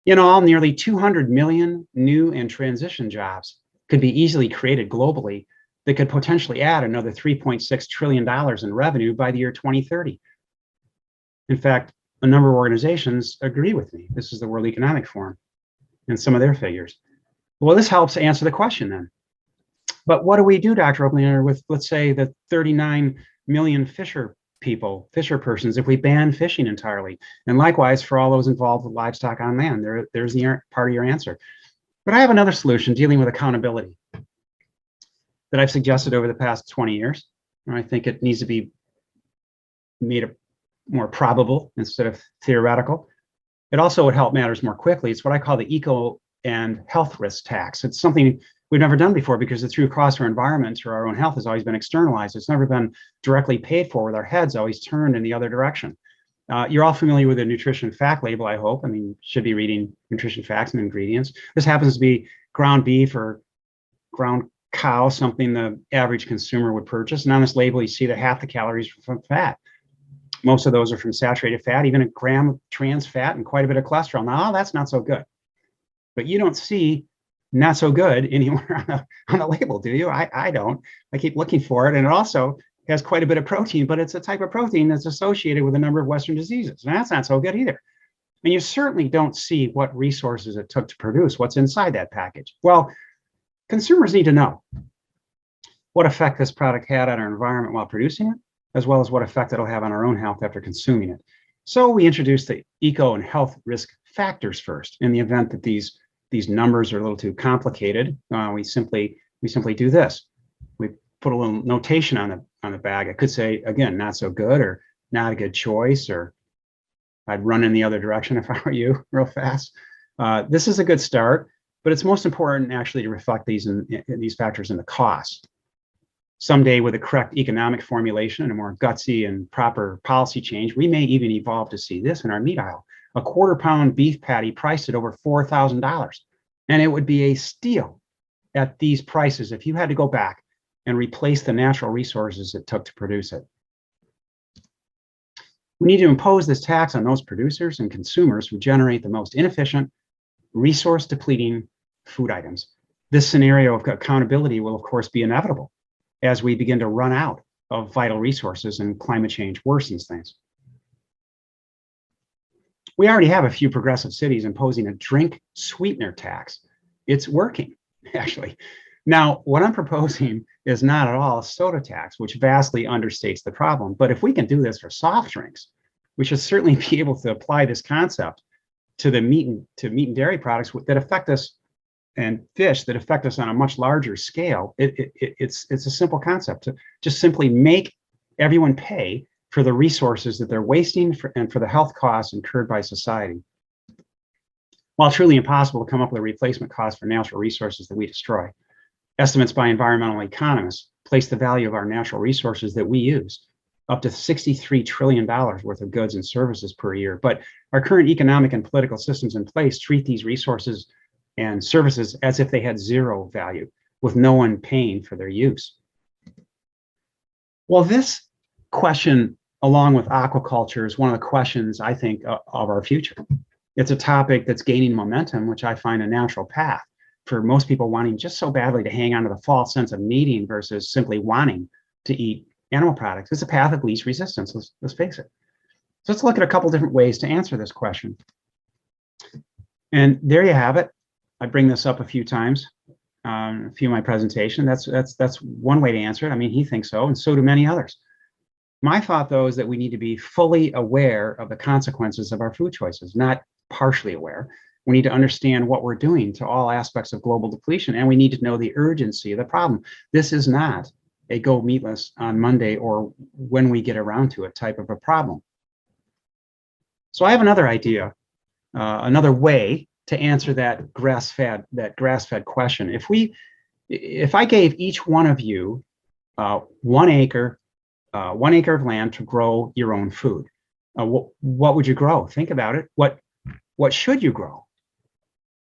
In all, nearly 200 million new and transition jobs could be easily created globally that could potentially add another $3.6 trillion in revenue by the year 2030. In fact, a number of organizations agree with me. This is the World Economic Forum and some of their figures. Well, this helps answer the question then. But what do we do, Dr. Oppenlander, with, let's say, the 39 million fisher persons, if we ban fishing entirely? And likewise, for all those involved with livestock on land, there's the part of your answer. But I have another solution dealing with accountability that I've suggested over the past 20 years. And I think it needs to be made more probable instead of theoretical. It also would help matters more quickly. It's what I call the eco and health risk tax. It's something we've never done before because the true cost of our environment or our own health has always been externalized. It's never been directly paid for, with our heads always turned in the other direction. You're all familiar with the nutrition fact label, I hope. I mean, should be reading nutrition facts and ingredients. This happens to be ground beef or ground cow, something the average consumer would purchase. And on this label, you see that half the calories are from fat. Most of those are from saturated fat, even a gram of trans fat and quite a bit of cholesterol. Now, that's not so good. But you don't see not so good anywhere on the label, do you? I don't. I keep looking for it. And it also has quite a bit of protein, but it's a type of protein that's associated with a number of Western diseases. And that's not so good either. And you certainly don't see what resources it took to produce what's inside that package. Well, consumers need to know what effect this product had on our environment while producing it, as well as what effect it'll have on our own health after consuming it. So we introduced the eco and health risk factors first. In the event that these numbers are a little too complicated, we simply do this. We put a little notation on the bag. It could say, again, not so good, or not a good choice, or I'd run in the other direction if I were you, real fast. This is a good start, but it's most important actually to reflect these factors in the cost. Someday, with a correct economic formulation and a more gutsy and proper policy change, we may even evolve to see this in our meat aisle. A quarter-pound beef patty priced at over $4,000. And it would be a steal at these prices if you had to go back and replace the natural resources it took to produce it. We need to impose this tax on those producers and consumers who generate the most inefficient, resource-depleting food items. This scenario of accountability will, of course, be inevitable as we begin to run out of vital resources and climate change worsens things. We already have a few progressive cities imposing a drink sweetener tax. It's working, actually. Now, what I'm proposing is not at all a soda tax, which vastly understates the problem. But if we can do this for soft drinks, we should certainly be able to apply this concept to the meat and dairy products that affect us, and fish that affect us on a much larger scale. It's a simple concept to just simply make everyone pay for the resources that they're wasting and for the health costs incurred by society. While truly impossible to come up with a replacement cost for natural resources that we destroy, estimates by environmental economists place the value of our natural resources that we use up to $63 trillion worth of goods and services per year. But our current economic and political systems in place treat these resources and services as if they had zero value, with no one paying for their use. Well, this question, along with aquaculture, is one of the questions, I think, of our future. It's a topic that's gaining momentum, which I find a natural path for most people wanting just so badly to hang on to the false sense of needing versus simply wanting to eat animal products. It's a path of least resistance, let's face it. So let's look at a couple different ways to answer this question. And there you have it. I bring this up a few times, a few of my presentation. That's one way to answer it. I mean, he thinks so, and so do many others. My thought, though, is that we need to be fully aware of the consequences of our food choices, not partially aware. We need to understand what we're doing to all aspects of global depletion, and we need to know the urgency of the problem. This is not a go meatless on Monday or when we get around to it type of a problem. So I have another idea, another way to answer that grass-fed question. If I gave each one of you 1 acre of land to grow your own food, what would you grow? Think about it. What should you grow?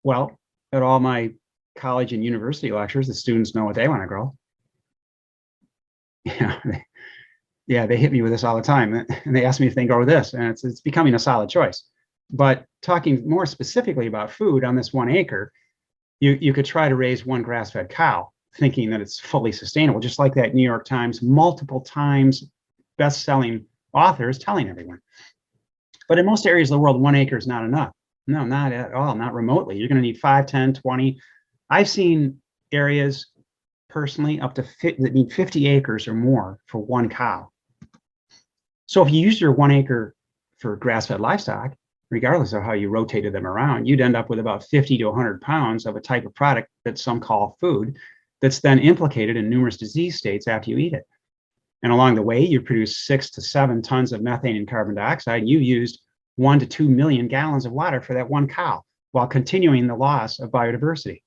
Well, at all my college and university lectures, the students know what they want to grow. Yeah, they hit me with this all the time, and they ask me if they can grow this, and it's becoming a solid choice. But talking more specifically about food on this 1 acre, you could try to raise one grass-fed cow, thinking that it's fully sustainable, just like that New York Times multiple times best-selling author is telling everyone. But in most areas of the world, 1 acre is not enough. No, not at all, not remotely. You're going to need 5, 10, 20. I've seen areas personally up to that need 50 acres or more for one cow. So if you used your 1 acre for grass-fed livestock, regardless of how you rotated them around, you'd end up with about 50 to 100 pounds of a type of product that some call food that's then implicated in numerous disease states after you eat it. And along the way, you produce 6 to 7 tons of methane and carbon dioxide. And you used 1 to 2 million gallons of water for that one cow, while continuing the loss of biodiversity.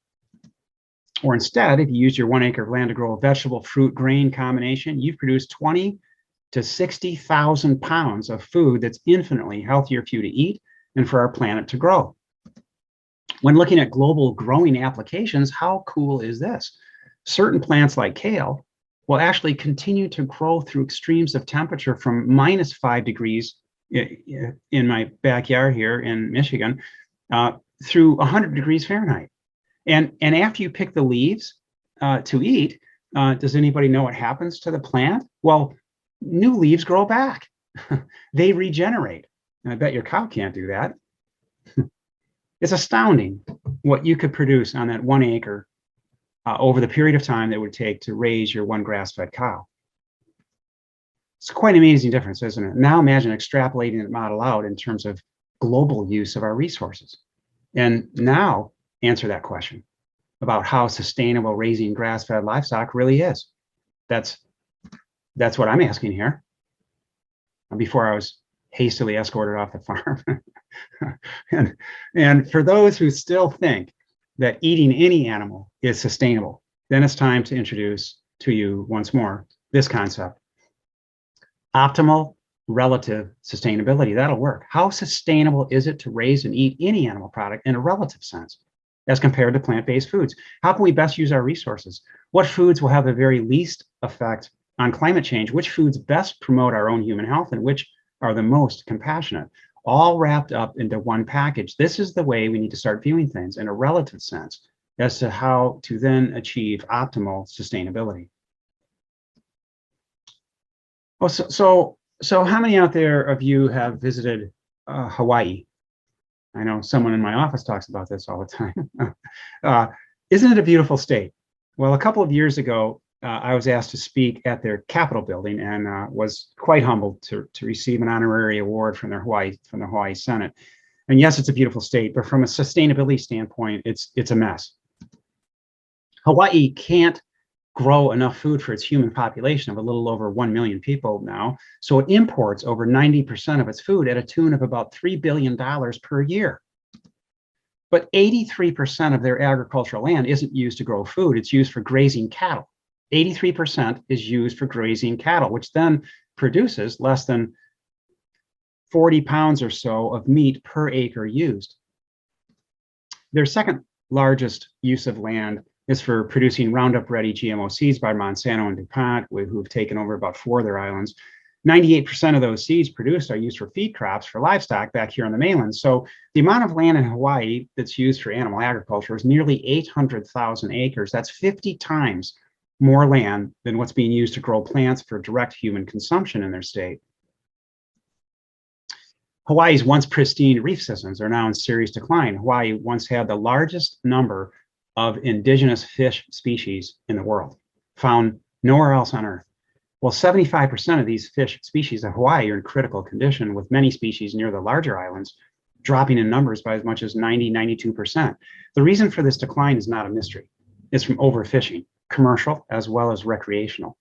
Or instead, if you use your 1 acre of land to grow a vegetable, fruit, grain combination, you've produced 20 to 60,000 pounds of food that's infinitely healthier for you to eat and for our planet to grow. When looking at global growing applications, how cool is this? Certain plants like kale will actually continue to grow through extremes of temperature from -5 degrees in my backyard here in Michigan through 100 degrees Fahrenheit. And after you pick the leaves to eat, does anybody know what happens to the plant? Well, new leaves grow back. They regenerate. And I bet your cow can't do that. It's astounding what you could produce on that 1 acre over the period of time that it would take to raise your one grass-fed cow. It's quite an amazing difference, isn't it? Now imagine extrapolating that model out in terms of global use of our resources. And now answer that question about how sustainable raising grass-fed livestock really is. That's what I'm asking here. Before I was hastily escorted off the farm. and for those who still think that eating any animal is sustainable, then it's time to introduce to you once more this concept. Optimal relative sustainability. That'll work. How sustainable is it to raise and eat any animal product in a relative sense as compared to plant-based foods? How can we best use our resources? What foods will have the very least effect on climate change? Which foods best promote our own human health and which are the most compassionate? All wrapped up into one package. This is the way we need to start viewing things in a relative sense as to how to then achieve optimal sustainability. Oh, so how many out there of you have visited Hawaii? I know someone in my office talks about this all the time. Isn't it a beautiful state? Well, a couple of years ago, I was asked to speak at their Capitol building and was quite humbled to receive an honorary award from the Hawaii Senate. And yes, it's a beautiful state, but from a sustainability standpoint, it's a mess. Hawaii can't grow enough food for its human population of a little over 1 million people now, so it imports over 90% of its food at a tune of about $3 billion per year. But 83% of their agricultural land isn't used to grow food, it's used for grazing cattle. 83% is used for grazing cattle, which then produces less than 40 pounds or so of meat per acre used. Their second largest use of land is for producing Roundup-ready GMO seeds by Monsanto and DuPont, who've taken over about 4 of their islands. 98% of those seeds produced are used for feed crops for livestock back here on the mainland. So the amount of land in Hawaii that's used for animal agriculture is nearly 800,000 acres. That's 50 times more land than what's being used to grow plants for direct human consumption in their state. Hawaii's once pristine reef systems are now in serious decline. Hawaii once had the largest number of indigenous fish species in the world, found nowhere else on Earth. Well, 75% of these fish species of Hawaii are in critical condition, with many species near the larger islands dropping in numbers by as much as 92%. The reason for this decline is not a mystery. It's from overfishing, commercial as well as recreational.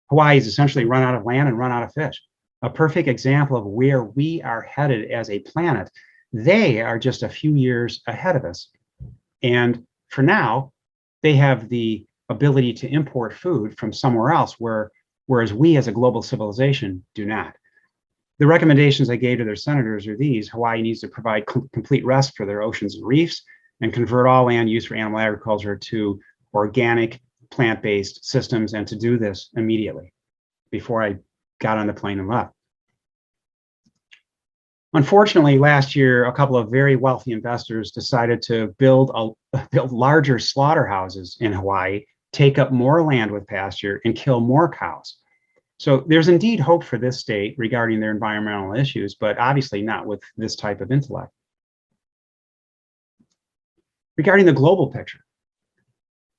Hawaii has essentially run out of land and run out of fish. A perfect example of where we are headed as a planet. They are just a few years ahead of us. And for now, they have the ability to import food from somewhere else, whereas we as a global civilization do not. The recommendations I gave to their senators are these. Hawaii needs to provide complete rest for their oceans and reefs and convert all land used for animal agriculture to organic, plant-based systems, and to do this immediately before I got on the plane and left. Unfortunately, last year, a couple of very wealthy investors decided to build larger slaughterhouses in Hawaii, take up more land with pasture, and kill more cows. So there's indeed hope for this state regarding their environmental issues, but obviously not with this type of intellect. Regarding the global picture,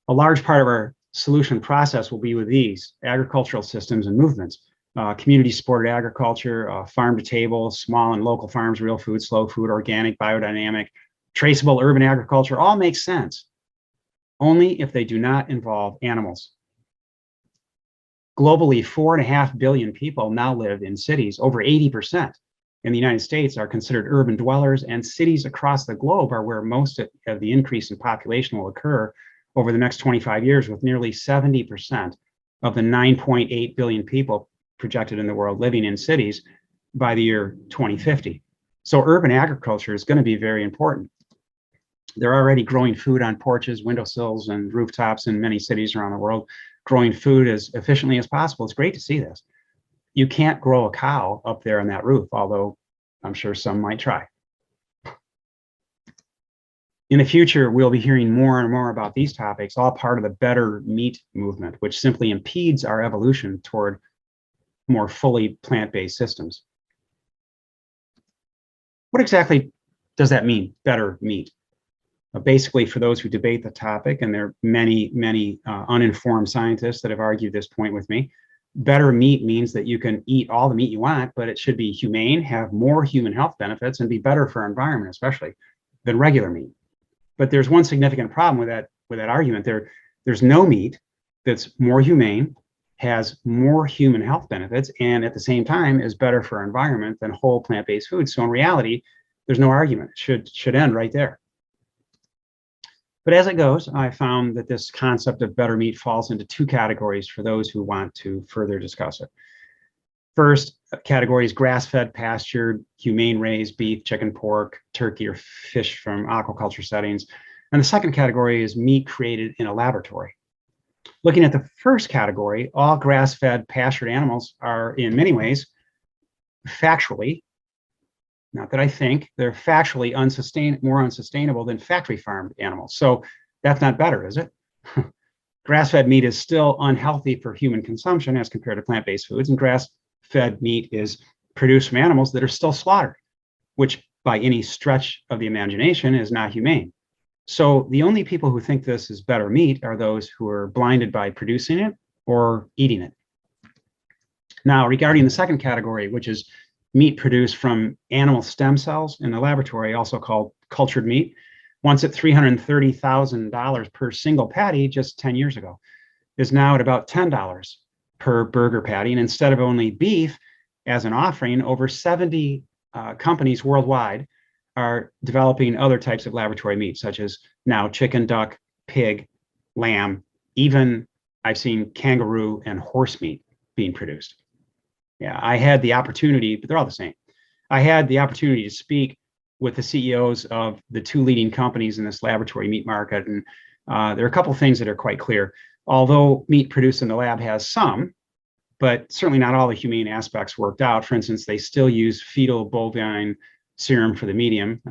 a large part of our solution process will be with these agricultural systems and movements. Community-supported agriculture, farm to table, small and local farms, real food, slow food, organic, biodynamic, traceable urban agriculture, all make sense, only if they do not involve animals. Globally, 4.5 billion people now live in cities. Over 80% in the United States are considered urban dwellers, and cities across the globe are where most of the increase in population will occur over the next 25 years, with nearly 70% of the 9.8 billion people projected in the world living in cities by the year 2050. So urban agriculture is going to be very important. They're already growing food on porches, windowsills, and rooftops in many cities around the world, growing food as efficiently as possible. It's great to see this. You can't grow a cow up there on that roof, although I'm sure some might try. In the future, we'll be hearing more and more about these topics, all part of the better meat movement, which simply impedes our evolution toward more fully plant-based systems. What exactly does that mean, better meat? Basically, for those who debate the topic, and there are many uninformed scientists that have argued this point with me, better meat means that you can eat all the meat you want, but it should be humane, have more human health benefits, and be better for our environment, especially, than regular meat. But there's one significant problem with that argument. There's no meat that's more humane, has more human health benefits, and at the same time is better for our environment than whole plant-based foods. So in reality, there's no argument. It should end right there. But as it goes, I found that this concept of better meat falls into two categories for those who want to further discuss it. First category is grass-fed, pastured, humane-raised beef, chicken, pork, turkey, or fish from aquaculture settings. And the second category is meat created in a laboratory. Looking at the first category, all grass-fed, pastured animals are in many ways factually, not that I think, they're factually more unsustainable than factory farmed animals. So that's not better, is it? Grass-fed meat is still unhealthy for human consumption as compared to plant-based foods, and grass-fed meat is produced from animals that are still slaughtered, which by any stretch of the imagination is not humane. So the only people who think this is better meat are those who are blinded by producing it or eating it. Now, regarding the second category, which is meat produced from animal stem cells in the laboratory, also called cultured meat, once at $330,000 per single patty just 10 years ago, is now at about $10 per burger patty. And instead of only beef as an offering, over 70 companies worldwide are developing other types of laboratory meat, such as now chicken, duck, pig, lamb, even I've seen kangaroo and horse meat being produced. Yeah, I had the opportunity, but they're all the same. I had the opportunity to speak with the CEOs of the two leading companies in this laboratory meat market. And there are a couple of things that are quite clear. Although meat produced in the lab has some, but certainly not all the humane aspects worked out. For instance, they still use fetal bovine serum for the medium,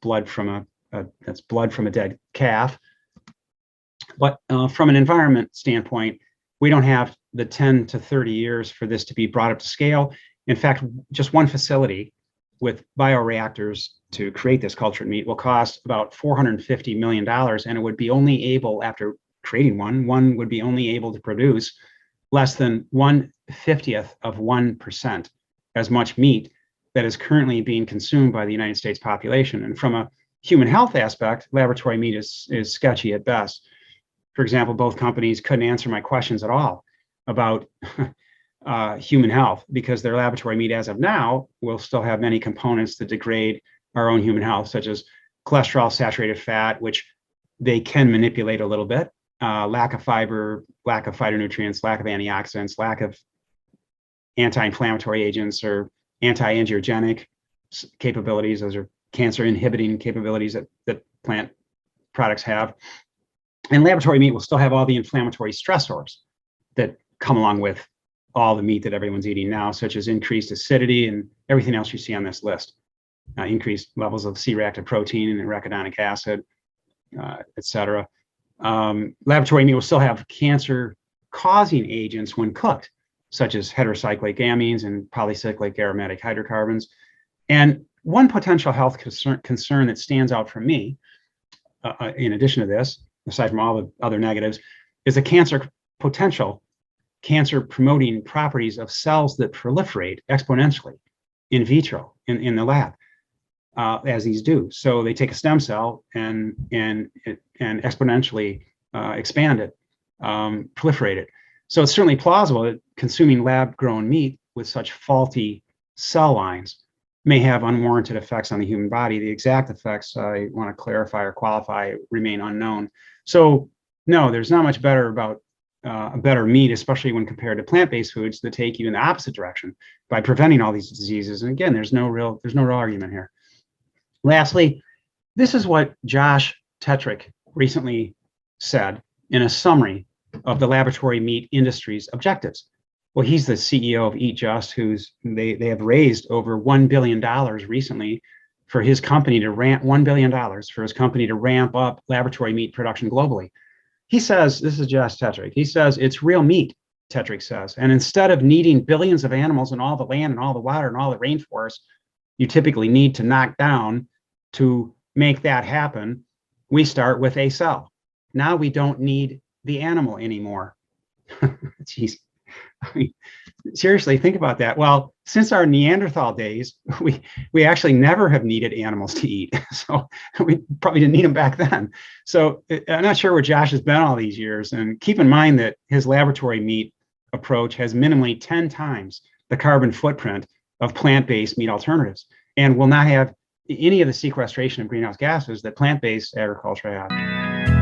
blood from a dead calf. But from an environment standpoint, we don't have the 10 to 30 years for this to be brought up to scale. In fact, just one facility with bioreactors to create this cultured meat will cost about $450 million, and it would be only able, after creating one would be only able to produce less than 1/50th of 1% as much meat that is currently being consumed by the United States population. And from a human health aspect, laboratory meat is sketchy at best. For example, both companies couldn't answer my questions at all about human health, because their laboratory meat as of now will still have many components that degrade our own human health, such as cholesterol, saturated fat, which they can manipulate a little bit, lack of fiber, lack of phytonutrients, lack of antioxidants, lack of anti-inflammatory agents or anti-angiogenic capabilities. Those are cancer inhibiting capabilities that plant products have. And laboratory meat will still have all the inflammatory stressors that come along with all the meat that everyone's eating now, such as increased acidity and everything else you see on this list. increased levels of C-reactive protein and arachidonic acid, et cetera. Laboratory meat will still have cancer-causing agents when cooked, such as heterocyclic amines and polycyclic aromatic hydrocarbons. And one potential health concern that stands out for me, in addition to this, aside from all the other negatives, is the potential cancer-promoting properties of cells that proliferate exponentially in vitro, in the lab, as these do. So they take a stem cell and exponentially expand it, proliferate it. So it's certainly plausible that consuming lab-grown meat with such faulty cell lines may have unwarranted effects on the human body. The exact effects, I want to clarify or qualify, remain unknown. So no, there's not much better about better meat, especially when compared to plant-based foods that take you in the opposite direction by preventing all these diseases. And again, there's no real argument here. Lastly, this is what Josh Tetrick recently said in a summary of the laboratory meat industry's objectives. Well, he's the CEO of Eat Just, they have raised over $1 billion recently for his company to $1 billion for his company to ramp up laboratory meat production globally. He says, this is Josh Tetrick, he says, it's real meat, Tetrick says. And instead of needing billions of animals and all the land and all the water and all the rainforests you typically need to knock down to make that happen, we start with a cell. Now we don't need the animal anymore. Jeez. I mean, seriously, think about that. Well, since our Neanderthal days, we actually never have needed animals to eat. So we probably didn't need them back then. So I'm not sure where Josh has been all these years. And keep in mind that his laboratory meat approach has minimally 10 times the carbon footprint of plant-based meat alternatives and will not have any of the sequestration of greenhouse gases that plant-based agriculture has.